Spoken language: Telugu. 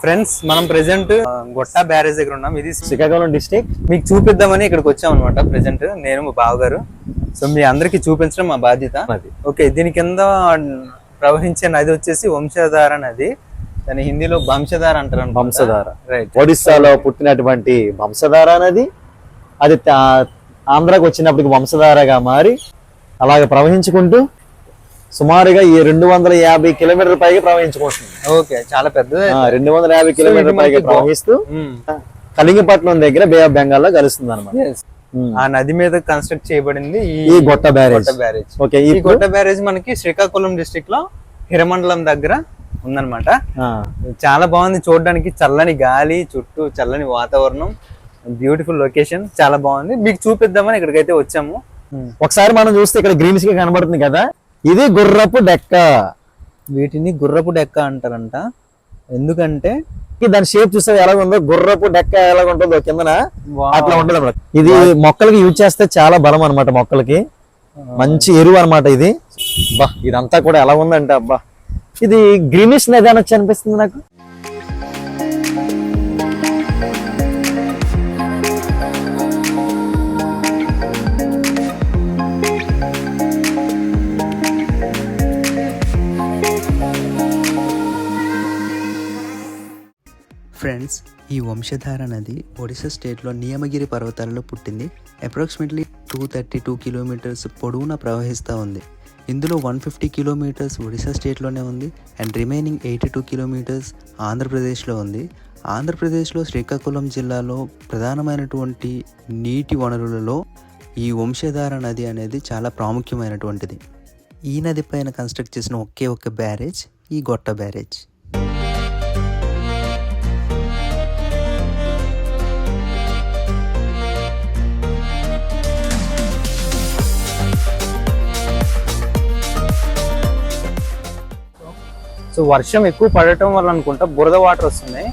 ఫ్రెండ్స్ మనం ప్రెసెంట్ గొట్టా బ్యారేజ్ దగ్గర ఉన్నాం. ఇది శ్రీకాకుళం డిస్ట్రిక్ట్. మీకు చూపిద్దామని ఇక్కడికి వచ్చాం అనమాట. ప్రెసెంట్ నేను మా బావగారు. సో మీ అందరికి చూపించడం మా బాధ్యత. ఓకే, దీని కింద ప్రవహించే నది వచ్చేసి వంశధార నది. దాని హిందీలో వంశధార అంటారు. వంశధార, రైట్. ఒడిస్సాలో పుట్టినటువంటి వంశధార నది అది ఆంధ్రాకి వచ్చినప్పటికి వంశధారగా మారి అలాగే ప్రవహించుకుంటూ సుమారుగా ఈ 250 కిలోమీటర్ల పైగా ప్రవహించుకుంటుంది. ఓకే, చాలా పెద్దది. 250 కిలోమీటర్ల పైగా ప్రవహిస్తూ కళింగపట్నం దగ్గర బే ఆఫ్ బెంగాల్ లో కలుస్తుంది అనమాట. ఆ నది మీద కన్స్ట్రక్ట్ చేయబడింది ఈ గొట్ట బ్యారేజ్. ఓకే, ఈ గొట్ట బ్యారేజ్ మనకి శ్రీకాకుళం డిస్ట్రిక్ట్ లో హిరమండలం దగ్గర ఉందన్నమాట. చాలా బాగుంది చూడడానికి. చల్లని గాలి, చుట్టూ చల్లని వాతావరణం, బ్యూటిఫుల్ లొకేషన్, చాలా బాగుంది. మీకు చూపిద్దామని ఇక్కడికైతే వచ్చాము. ఒకసారి మనం చూస్తే ఇక్కడ గ్రీన్స్ గా కనబడుతుంది కదా, ఇది గుర్రపు డెక్క. వీటిని గుర్రపు డెక్క అంటారంట. ఎందుకంటే దాని షేప్ చూస్తే ఎలా ఉందో, గుర్రపు డెక్క ఎలా ఉంటుందో కిందన అట్లా ఉంటుంది అన్నమాట. ఇది మొక్కలకి యూజ్ చేస్తే చాలా బలం అనమాట. మొక్కలకి మంచి ఎరువు అనమాట ఇది. బా, ఇదంతా కూడా ఎలా ఉందంటే అబ్బా, ఇది గ్రీనిష్ నది అనొచ్చు అనిపిస్తుంది నాకు. ఫ్రెండ్స్, ఈ వంశధార నది ఒడిశా స్టేట్లో నియమగిరి పర్వతాలలో పుట్టింది. అప్రాక్సిమేట్లీ 232 కిలోమీటర్స్ పొడవునా ప్రవహిస్తూ ఉంది. ఇందులో 150 కిలోమీటర్స్ ఒడిశా స్టేట్లోనే ఉంది అండ్ రిమైనింగ్ 82 కిలోమీటర్స్ ఆంధ్రప్రదేశ్లో ఉంది. ఆంధ్రప్రదేశ్లో శ్రీకాకుళం జిల్లాలో ప్రధానమైనటువంటి నీటి వనరులలో ఈ వంశధార నది అనేది చాలా ప్రాముఖ్యమైనటువంటిది. ఈ నది పైన కన్స్ట్రక్ట్ చేసిన ఒకే ఒక బ్యారేజ్ ఈ గొట్ట బ్యారేజ్. సో వర్షం ఎక్కువ పడటం వల్ల అనుకుంటా బురద వాటర్ వస్తున్నాయి.